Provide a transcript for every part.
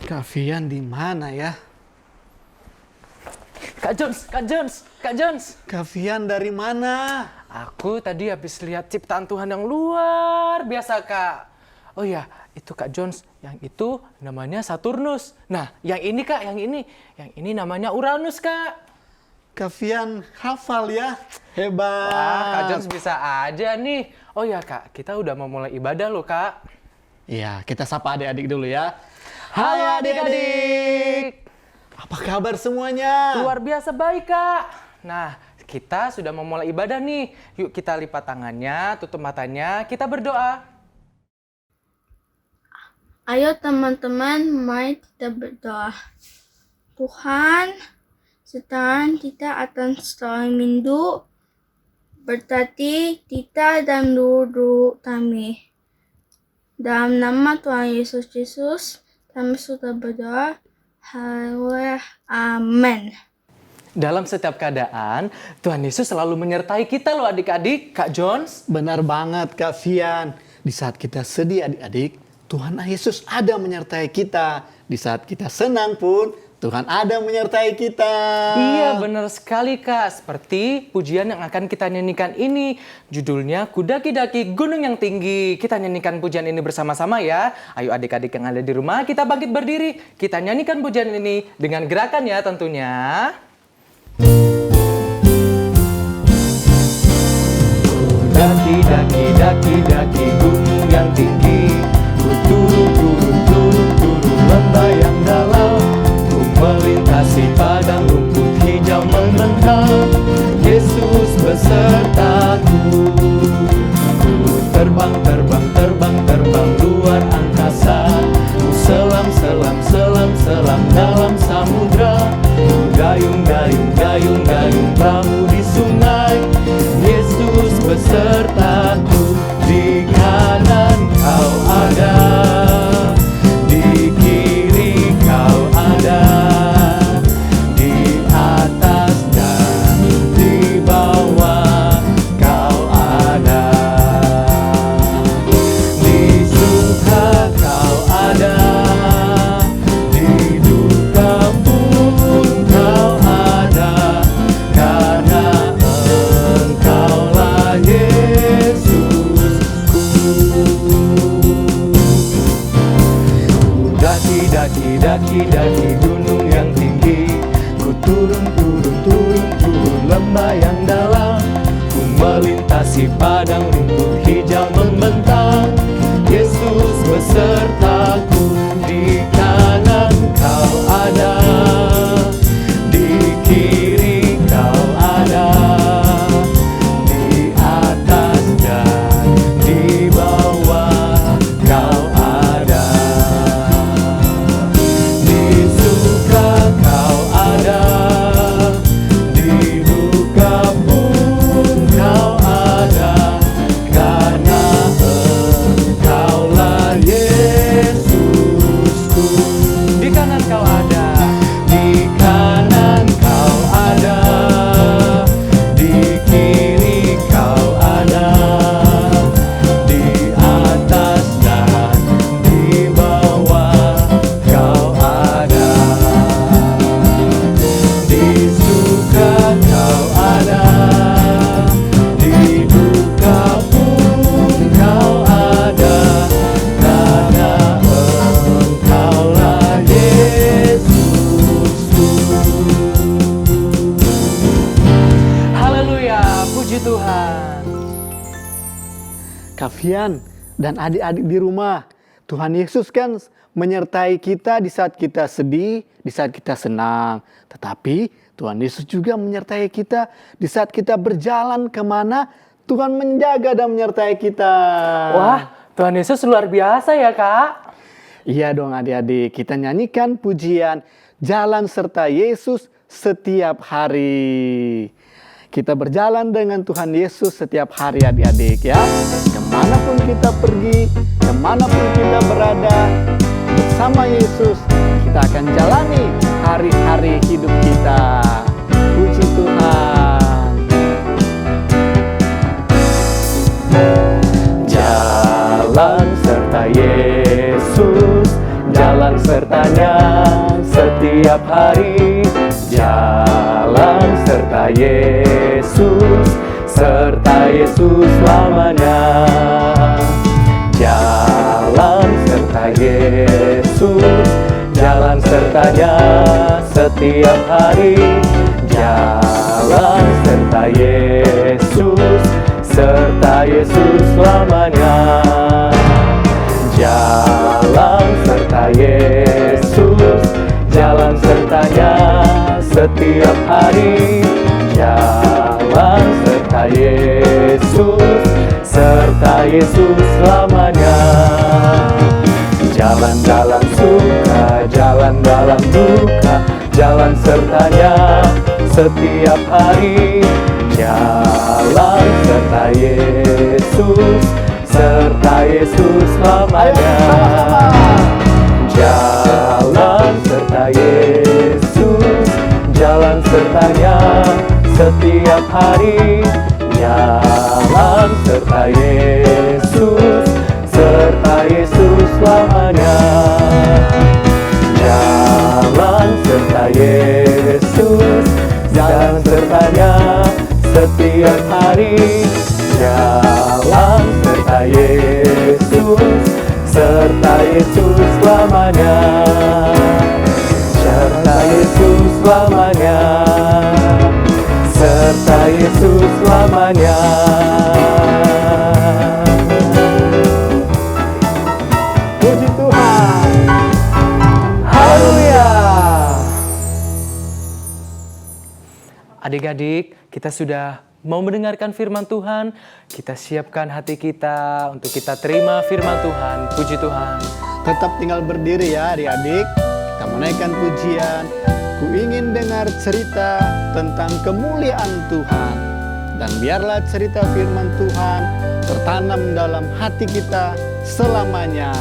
Kak Fian di mana ya? Kak Jones. Kak Fian dari mana? Aku tadi habis lihat ciptaan Tuhan yang luar biasa, Kak. Oh ya, itu Kak Jones. Yang itu namanya Saturnus. Nah, yang ini Kak, yang ini namanya Uranus, Kak. Kak Fian hafal ya? Hebat. Wah, Kak Jones bisa aja nih. Oh ya, Kak, kita udah mau mulai ibadah loh, Kak. Iya, kita sapa adik-adik dulu ya. Halo adik-adik. Apa kabar semuanya? Luar biasa baik, Kak. Nah, kita sudah memulai ibadah nih. Yuk kita lipat tangannya, tutup matanya, kita berdoa. Ayo teman-teman, mari kita berdoa. Tuhan, sekarang kita akan setelah minggu berarti kita dan dulu kami. Dalam nama Tuhan Yesus Kristus, kami sudah berdoa. Haleluya. Amin. Dalam setiap keadaan, Tuhan Yesus selalu menyertai kita loh adik-adik. Kak Jones. Benar banget Kak Fian. Di saat kita sedih adik-adik, Tuhan Yesus ada menyertai kita. Di saat kita senang pun, Tuhan ada menyertai kita. Iya benar sekali Kak. Seperti pujian yang akan kita nyanyikan ini. Judulnya Kudaki-daki Gunung yang Tinggi. Kita nyanyikan pujian ini bersama-sama ya. Ayo adik-adik yang ada di rumah kita bangkit berdiri. Kita nyanyikan pujian ini dengan gerakan ya tentunya. Daki gunung yang tinggi, ku turun lembah yang dalam, ku melintasi padang rumput hijau membentang. Yesus besertaku, ku terbang luar angkasa, ku selam dalam samudra, ku gayung perahu di sungai. Yesus besertaku, di kanan kau ada, di kiri kau ada, di atas dan di bawah kau ada, di suka kau ada, di duka pun kau ada, karena Engkaulah Yesusku. Daki gunung yang tinggi, ku turun lembah yang dalam, ku melintasi padang rumput hijau membentang. Yesus besertaku, di kanan kau ada, di kiri kau ada, di atas dan di bawah kau ada, di suka kau ada, di duka pun kau ada, karena Engkaulah Yesusku. Di kanan kau ada, di kanan kau ada, di kiri kau ada, di atas dan di bawah kau ada, di suka kau ada, di duka pun kau ada, karena Engkaulah Yesusku. Haleluya, puji Tuhan. Kak Fian dan adik-adik di rumah, Tuhan Yesus kan menyertai kita di saat kita sedih, di saat kita senang. Tetapi Tuhan Yesus juga menyertai kita di saat kita berjalan kemana, Tuhan menjaga dan menyertai kita. Wah, Tuhan Yesus luar biasa ya Kak. Iya dong adik-adik, kita nyanyikan pujian Jalan serta Yesus setiap hari. Kita berjalan dengan Tuhan Yesus setiap hari adik-adik ya. Kemanapun kita pergi, kemanapun kita berada, bersama Yesus kita akan jalani hari-hari hidup kita. Puji Tuhan. Jalan serta Yesus jalan sertanya setiap hari. Jalan serta Yesus selamanya. Jalan serta Yesus, jalan sertanya setiap hari. Jalan serta Yesus selamanya. Jalan serta Yesus, jalan sertanya setiap hari. Jalan serta Yesus selamanya. Jalan-jalan suka, jalan dalam duka, jalan sertanya setiap hari. Jalan serta Yesus selamanya. Jalan serta Yesus, jalan sertanya setiap hari. Jalan serta Yesus selamanya. Jalan serta Yesus, jalan sertanya setiap hari. Jalan serta Yesus selamanya. Serta Yesus selamanya. Serta Yesus selamanya. Puji Tuhan. Haleluya. Adik-adik, kita sudah mau mendengarkan firman Tuhan. Kita siapkan hati kita untuk kita terima firman Tuhan. Puji Tuhan. Tetap tinggal berdiri ya adik-adik. Kita menaikkan pujian. Ku ingin dengar cerita tentang kemuliaan Tuhan. Dan biarlah cerita firman Tuhan tertanam dalam hati kita selamanya.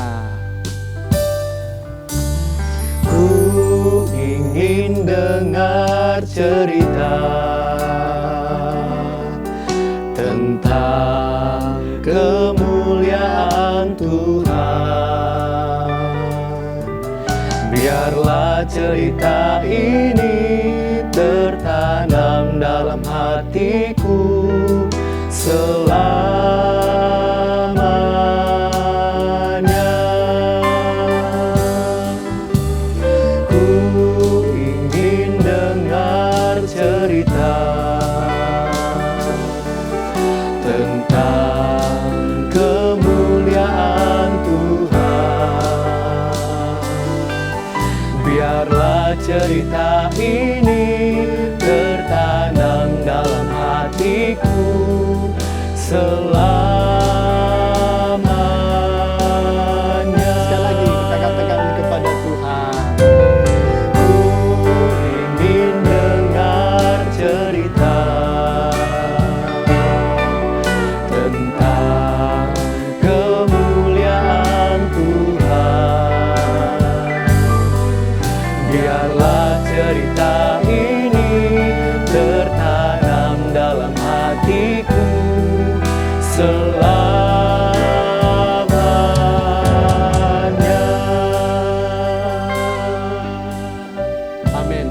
Ku ingin dengar cerita tentang kemuliaan Tuhan. Biarlah cerita ini tertanam dalam hatiku selamanya. Ku ingin dengar cerita tentang kemuliaan Tuhan. Biarlah cerita ini tertanam dalam hatiku selamanya. Sekali lagi kita katakan kepada Tuhan. Ku ingin dengar cerita tentang kemuliaan Tuhan. Biarlah cerita ini tertanam dalam hatiku selamanya. Amin.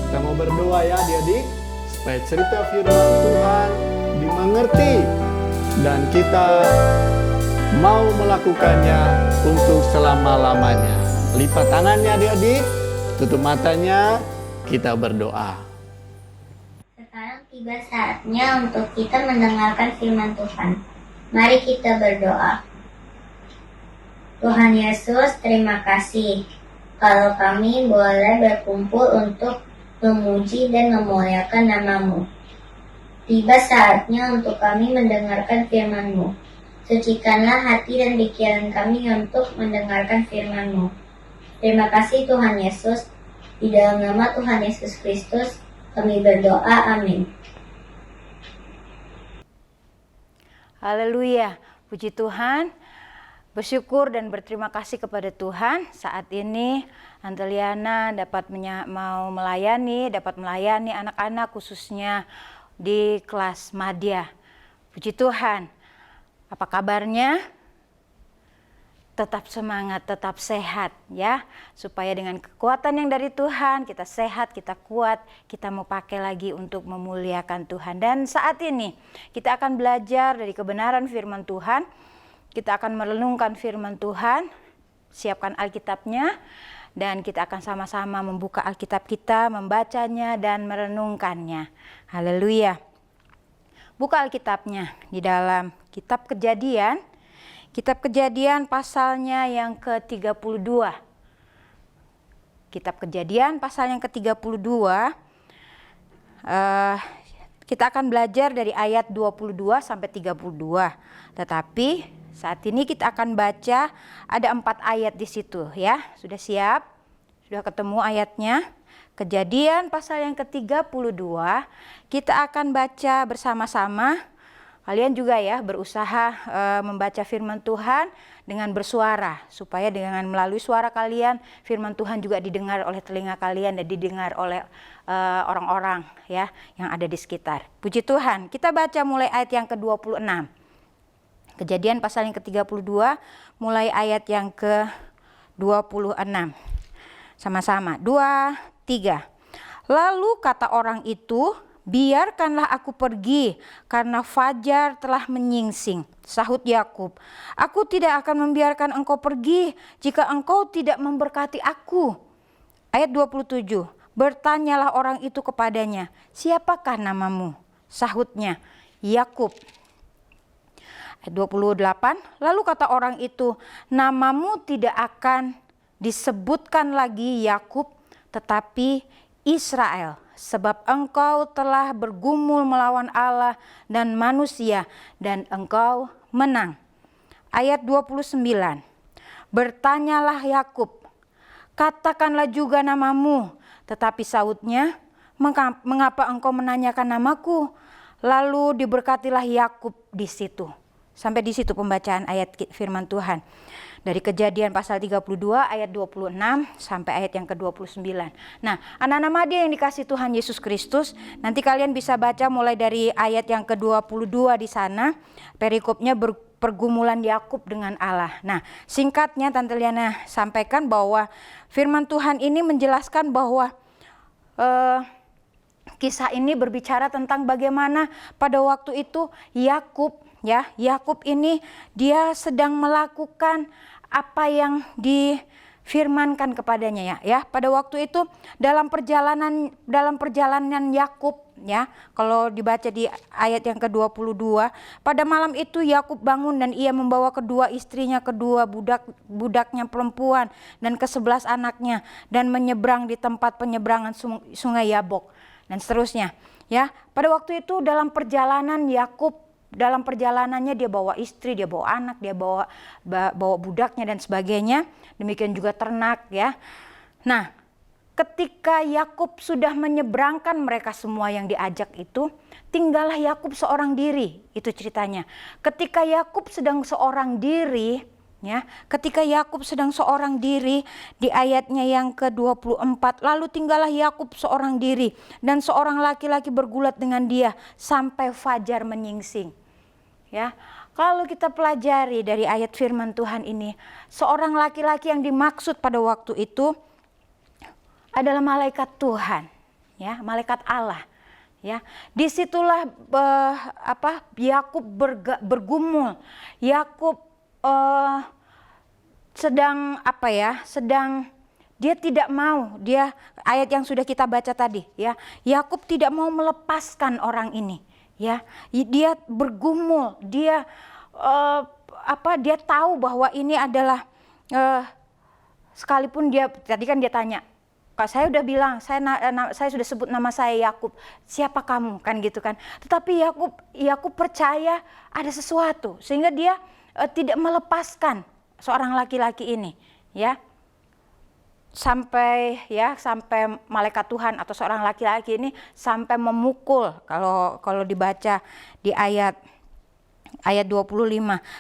Kita mau berdoa ya adik-adik, supaya cerita firman Tuhan dimengerti dan kita mau melakukannya untuk selama-lamanya. Lipat tangannya adik-adik, tutup matanya, kita berdoa. Sekarang tiba saatnya untuk kita mendengarkan firman Tuhan. Mari kita berdoa. Tuhan Yesus, terima kasih kalau kami boleh berkumpul untuk memuji dan memuliakan nama-Mu. Tiba saatnya untuk kami mendengarkan firman-Mu. Sucikanlah hati dan pikiran kami untuk mendengarkan firman-Mu. Terima kasih Tuhan Yesus. Di dalam nama Tuhan Yesus Kristus, kami berdoa. Amin. Haleluya, puji Tuhan. Bersyukur dan berterima kasih kepada Tuhan. Saat ini Anteliana dapat melayani anak-anak khususnya di kelas madya. Puji Tuhan. Apa kabarnya? tetap semangat, tetap sehat ya. Supaya dengan kekuatan yang dari Tuhan kita sehat, kita kuat, kita mau pakai lagi untuk memuliakan Tuhan. Dan saat ini kita akan belajar dari kebenaran firman Tuhan. Kita akan merenungkan firman Tuhan, siapkan Alkitabnya, dan kita akan sama-sama membuka Alkitab kita, membacanya dan merenungkannya. Haleluya. Buka Alkitabnya di dalam kitab Kejadian. Kitab Kejadian pasalnya yang ke-32. Kitab Kejadian pasal yang ke-32. Kita akan belajar dari ayat 22 sampai 32. Tetapi saat ini kita akan baca ada 4 ayat di situ ya. Sudah siap? Sudah ketemu ayatnya? Kejadian pasal yang ke-32. Kita akan baca bersama-sama. Kalian juga ya berusaha membaca firman Tuhan dengan bersuara. Supaya dengan melalui suara kalian firman Tuhan juga didengar oleh telinga kalian dan didengar oleh orang-orang ya yang ada di sekitar. Puji Tuhan. Kita baca mulai ayat yang ke-26. Kejadian pasal yang ke-32 mulai ayat yang ke-26. Sama-sama. 2, 3. Lalu kata orang itu, biarkanlah aku pergi karena fajar telah menyingsing. Sahut Yakub, aku tidak akan membiarkan engkau pergi jika engkau tidak memberkati aku. Ayat 27, bertanyalah orang itu kepadanya, siapakah namamu? Sahutnya, Yakub. Ayat 28, lalu kata orang itu, namamu tidak akan disebutkan lagi Yakub, tetapi Israel, sebab engkau telah bergumul melawan Allah dan manusia dan engkau menang. Ayat 29. Bertanyalah Yakub, katakanlah juga namamu, tetapi sahutnya, mengapa engkau menanyakan namaku? Lalu diberkatilah Yakub di situ. Sampai di situ pembacaan ayat firman Tuhan. Dari Kejadian pasal 32 ayat 26 sampai ayat yang ke-29. Nah, anak-anak Madia yang dikasih Tuhan Yesus Kristus, nanti kalian bisa baca mulai dari ayat yang ke-22 di sana. Perikopnya pergumulan Yakub dengan Allah. Nah, singkatnya Tante Liana sampaikan bahwa firman Tuhan ini menjelaskan bahwa kisah ini berbicara tentang bagaimana pada waktu itu Yakub ini dia sedang melakukan apa yang difirmankan kepadanya ya. Pada waktu itu dalam perjalanan Yakub ya, kalau dibaca di ayat yang ke-22, pada malam itu Yakub bangun dan ia membawa kedua istrinya, kedua budaknya perempuan dan ke-11 anaknya dan menyeberang di tempat penyeberangan sungai Yabok dan seterusnya ya. Pada waktu itu dalam perjalanan Yakub, dalam perjalanannya dia bawa istri, dia bawa anak, dia bawa budaknya dan sebagainya. Demikian juga ternak ya. Nah, ketika Yakub sudah menyeberangkan mereka semua yang diajak itu, tinggallah Yakub seorang diri. Itu ceritanya. Ketika Yakub sedang seorang diri ya, ketika Yakub sedang seorang diri di ayatnya yang ke-24, lalu tinggallah Yakub seorang diri dan seorang laki-laki bergulat dengan dia sampai fajar menyingsing. Ya, kalau kita pelajari dari ayat firman Tuhan ini, seorang laki-laki yang dimaksud pada waktu itu adalah malaikat Tuhan, ya, malaikat Allah. Ya, disitulah Yakub bergumul. Yakub sedang dia tidak mau, ayat yang sudah kita baca tadi ya, Yakub tidak mau melepaskan orang ini ya. Dia bergumul, dia tahu bahwa ini adalah sekalipun dia tadi kan dia tanya, Kak, saya udah bilang, saya sudah sebut nama saya Yakub, siapa kamu kan gitu kan. Tetapi Yakub percaya ada sesuatu sehingga dia tidak melepaskan seorang laki-laki ini ya. Sampai malaikat Tuhan atau seorang laki-laki ini sampai memukul, kalau dibaca di ayat 25.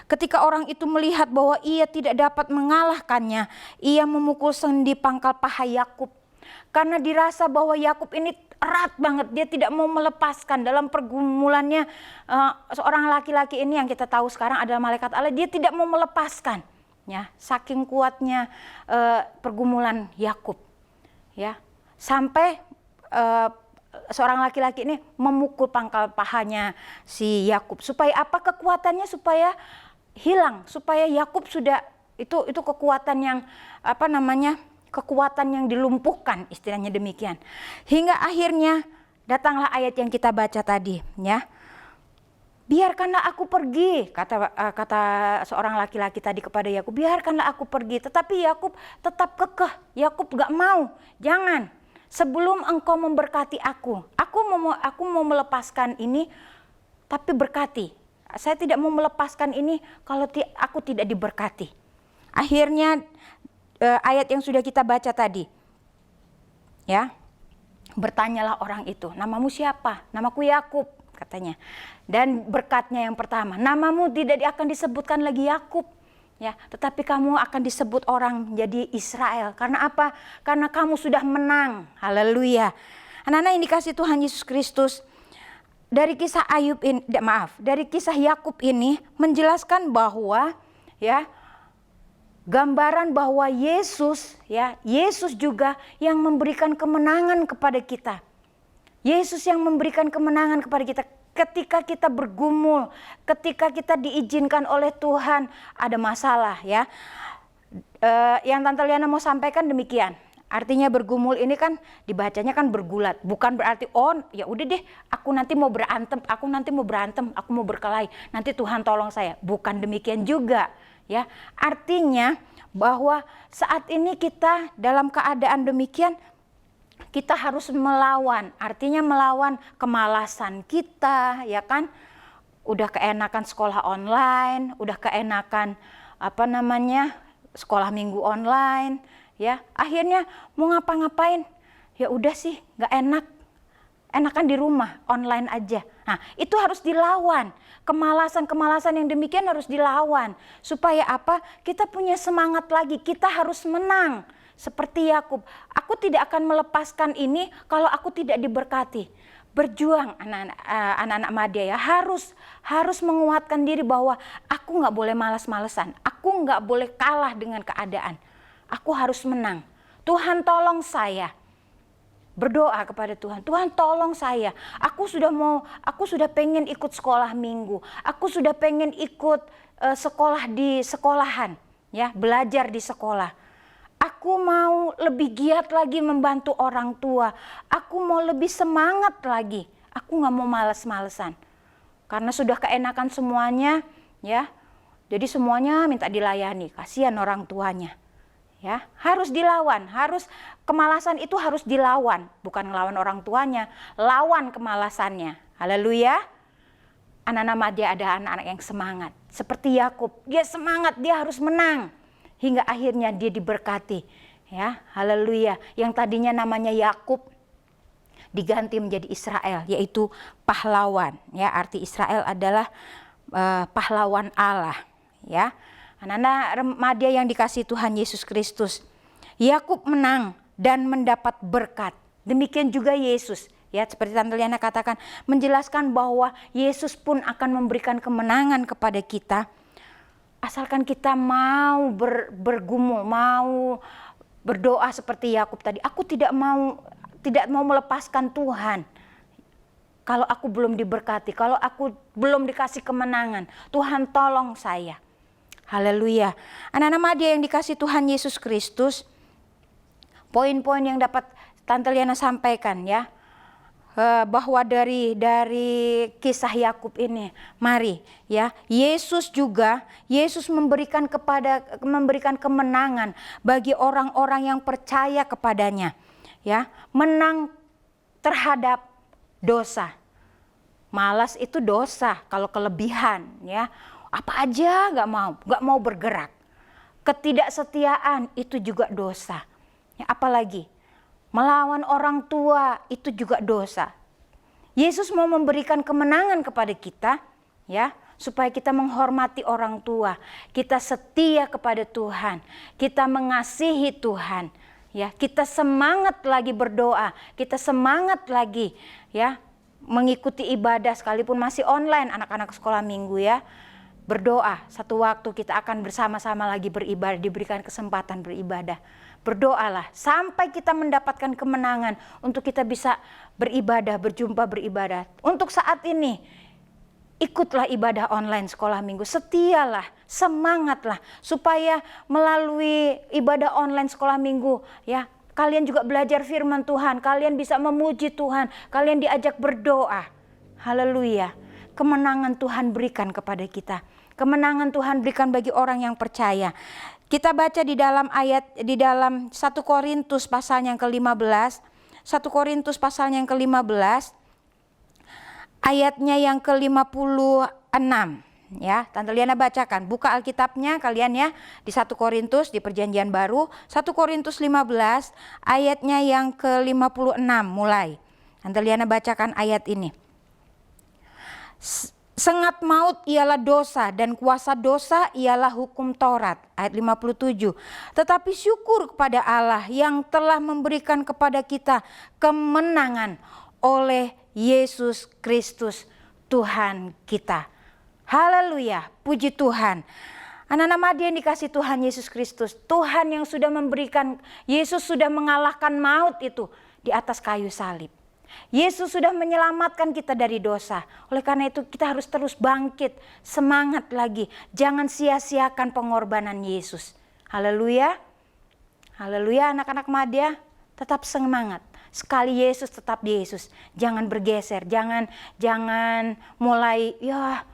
Ketika orang itu melihat bahwa ia tidak dapat mengalahkannya, ia memukul sendi pangkal paha Yakub. Karena dirasa bahwa Yakub ini erat banget, dia tidak mau melepaskan. Dalam pergumulannya seorang laki-laki ini yang kita tahu sekarang adalah malaikat Allah, dia tidak mau melepaskan ya, saking kuatnya pergumulan Yakub, ya, sampai seorang laki-laki ini memukul pangkal pahanya si Yakub. Supaya apa? Kekuatannya supaya hilang, supaya Yakub sudah itu kekuatan yang kekuatan yang dilumpuhkan, istilahnya demikian. Hingga akhirnya datanglah ayat yang kita baca tadi, ya. Biarkanlah aku pergi, kata seorang laki-laki tadi kepada Yakub. Biarkanlah aku pergi, tetapi Yakub tetap kekeh. Yakub gak mau, jangan. Sebelum engkau memberkati aku mau melepaskan ini, tapi berkati. Saya tidak mau melepaskan ini kalau aku tidak diberkati. Akhirnya ayat yang sudah kita baca tadi, ya, bertanyalah orang itu, namamu siapa? Namaku Yakub, katanya. Dan berkatnya yang pertama, namamu tidak akan disebutkan lagi Yakub, ya, tetapi kamu akan disebut orang menjadi Israel. Karena apa? Karena kamu sudah menang. Haleluya. Anak-anak yang dikasih Tuhan Yesus Kristus, dari kisah dari kisah Yakub ini menjelaskan bahwa, ya, gambaran bahwa Yesus, ya, Yesus juga yang memberikan kemenangan kepada kita. Yesus yang memberikan kemenangan kepada kita ketika kita bergumul, ketika kita diizinkan oleh Tuhan ada masalah, ya. Yang Tante Liana mau sampaikan demikian. Artinya bergumul ini kan dibacanya kan bergulat, bukan berarti ya udah deh, aku nanti mau berantem, aku mau berkelahi, nanti Tuhan tolong saya. Bukan demikian juga, ya. Artinya bahwa saat ini kita dalam keadaan demikian, kita harus melawan, artinya melawan kemalasan kita, ya kan. Udah keenakan sekolah online, udah keenakan sekolah minggu online, ya. Akhirnya mau ngapa-ngapain, ya udah sih nggak enak, enakan di rumah online aja. Nah, itu harus dilawan. Kemalasan yang demikian harus dilawan. Supaya apa? Kita punya semangat lagi, kita harus menang. Seperti Yakub, aku tidak akan melepaskan ini kalau aku tidak diberkati. Berjuang anak-anak Madya, ya, harus menguatkan diri bahwa aku nggak boleh malas-malesan, aku nggak boleh kalah dengan keadaan, aku harus menang. Tuhan tolong saya, berdoa kepada Tuhan, Tuhan tolong saya, aku sudah pengen ikut sekolah minggu, aku sudah pengen ikut sekolah di sekolahan, ya, belajar di sekolah. Aku mau lebih giat lagi membantu orang tua. Aku mau lebih semangat lagi. Aku gak mau males-malesan. Karena sudah keenakan semuanya, ya. Jadi semuanya minta dilayani. Kasihan orang tuanya. Ya, harus dilawan. Kemalasan itu harus dilawan. Bukan ngelawan orang tuanya, lawan kemalasannya. Haleluya. Anak-anak Madya ada anak-anak yang semangat. Seperti Yakub, dia semangat, dia harus menang. Hingga akhirnya dia diberkati, ya, haleluya. Yang tadinya namanya Yakub diganti menjadi Israel, yaitu pahlawan, ya. Arti Israel adalah pahlawan Allah, ya. Anak-anak Madya yang dikasihi Tuhan Yesus Kristus, Yakub menang dan mendapat berkat. Demikian juga Yesus, ya, seperti Tante Liana katakan, menjelaskan bahwa Yesus pun akan memberikan kemenangan kepada kita. Asalkan kita mau bergumul, mau berdoa seperti Yakub tadi. Aku tidak mau melepaskan Tuhan. Kalau aku belum diberkati, kalau aku belum dikasih kemenangan, Tuhan tolong saya. Haleluya. Anak-anak Madya yang dikasih Tuhan Yesus Kristus, poin-poin yang dapat Tante Liana sampaikan, ya. Bahwa dari kisah Yakub ini, mari, ya, Yesus memberikan kemenangan bagi orang-orang yang percaya kepadanya, ya, menang terhadap dosa. Malas itu dosa kalau kelebihan, ya, apa aja nggak mau bergerak. Ketidaksetiaan itu juga dosa, ya, apalagi melawan orang tua itu juga dosa. Yesus mau memberikan kemenangan kepada kita, ya, supaya kita menghormati orang tua, kita setia kepada Tuhan, kita mengasihi Tuhan, ya, kita semangat lagi berdoa, kita semangat lagi, ya, mengikuti ibadah sekalipun masih online anak-anak sekolah minggu, ya. berdoa. Satu waktu kita akan bersama-sama lagi beribadah, diberikan kesempatan beribadah. Berdoalah sampai kita mendapatkan kemenangan untuk kita bisa beribadah, berjumpa beribadah. Untuk saat ini, ikutlah ibadah online sekolah minggu, setialah, semangatlah supaya melalui ibadah online sekolah minggu ya, kalian juga belajar firman Tuhan, kalian bisa memuji Tuhan, kalian diajak berdoa. Haleluya. Kemenangan Tuhan berikan kepada kita. Kemenangan Tuhan berikan bagi orang yang percaya. Kita baca di dalam dalam 1 Korintus pasal yang ke-15. 1 Korintus pasal yang ke-15 ayatnya yang ke-56 ya. Tante Liana bacakan, buka Alkitabnya kalian ya di 1 Korintus di Perjanjian Baru, 1 Korintus 15 ayatnya yang ke-56 mulai. Tante Liana bacakan ayat ini. Sengat maut ialah dosa dan kuasa dosa ialah hukum Taurat. Ayat 57. Tetapi syukur kepada Allah yang telah memberikan kepada kita kemenangan oleh Yesus Kristus Tuhan kita. Haleluya, puji Tuhan. Anak-anak Madia yang dikasih Tuhan Yesus Kristus. Tuhan yang sudah memberikan, Yesus sudah mengalahkan maut itu di atas kayu salib. Yesus sudah menyelamatkan kita dari dosa. Oleh karena itu kita harus terus bangkit, semangat lagi. Jangan sia-siakan pengorbanan Yesus. Haleluya. Haleluya anak-anak Madia, tetap semangat. Sekali Yesus tetap Yesus. Jangan bergeser, jangan mulai ya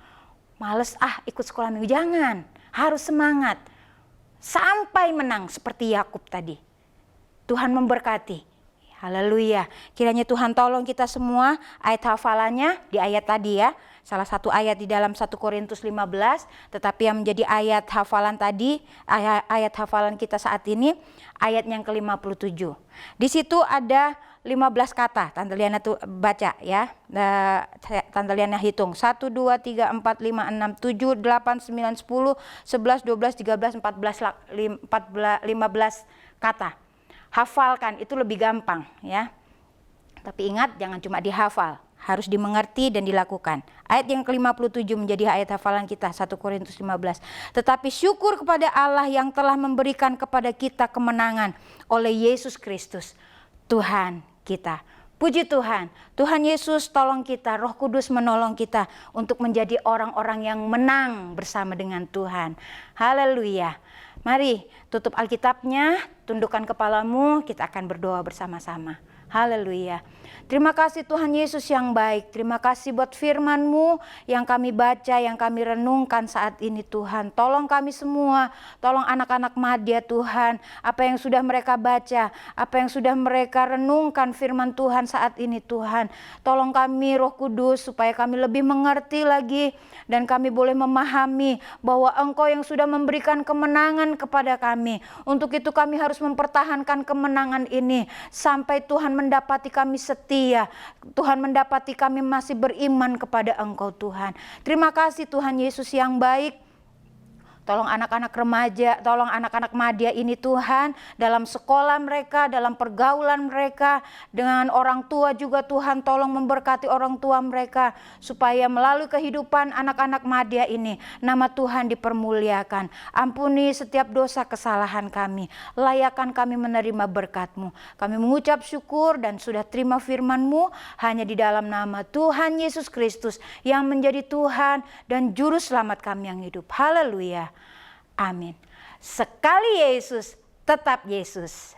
males ikut sekolah minggu. Jangan, harus semangat. Sampai menang seperti Yakub tadi. Tuhan memberkati. Haleluya. Kiranya Tuhan tolong kita semua. Ayat hafalannya di ayat tadi ya. Salah satu ayat di dalam 1 Korintus 15. Tetapi yang menjadi ayat hafalan tadi, ayat hafalan kita saat ini, ayat yang ke-57. Di situ ada 15 kata. Tante Liana tuh baca ya. Tante Liana hitung. 1, 2, 3, 4, 5, 6, 7, 8, 9, 10, 11, 12, 13, 14, 15 kata. Hafalkan, itu lebih gampang ya. Tapi ingat, jangan cuma dihafal, harus dimengerti dan dilakukan. Ayat yang ke-57 menjadi ayat hafalan kita, 1 Korintus 15. Tetapi syukur kepada Allah yang telah memberikan kepada kita kemenangan oleh Yesus Kristus Tuhan kita. Puji Tuhan, Tuhan Yesus tolong kita, Roh Kudus menolong kita untuk menjadi orang-orang yang menang bersama dengan Tuhan. Haleluya. Mari tutup Alkitabnya, tundukkan kepalamu, kita akan berdoa bersama-sama. Haleluya. Terima kasih Tuhan Yesus yang baik. Terima kasih buat firman-Mu yang kami baca, yang kami renungkan saat ini Tuhan. Tolong kami semua, tolong anak-anak Madia Tuhan. Apa yang sudah mereka baca, apa yang sudah mereka renungkan firman Tuhan saat ini Tuhan. Tolong kami Roh Kudus supaya kami lebih mengerti lagi. Dan kami boleh memahami bahwa Engkau yang sudah memberikan kemenangan kepada kami. Untuk itu kami harus mempertahankan kemenangan ini sampai Tuhan mendapati kami setia. Tuhan mendapati kami masih beriman kepada Engkau Tuhan. Terima kasih Tuhan Yesus yang baik. Tolong anak-anak remaja, tolong anak-anak Madia ini Tuhan, dalam sekolah mereka, dalam pergaulan mereka, dengan orang tua juga Tuhan, tolong memberkati orang tua mereka, supaya melalui kehidupan anak-anak Madia ini, nama Tuhan dipermuliakan. Ampuni setiap dosa kesalahan kami, layakkan kami menerima berkat-Mu. Kami mengucap syukur dan sudah terima firman-Mu, hanya di dalam nama Tuhan Yesus Kristus, yang menjadi Tuhan dan Juru Selamat kami yang hidup. Haleluya. Amin. Sekali Yesus, tetap Yesus.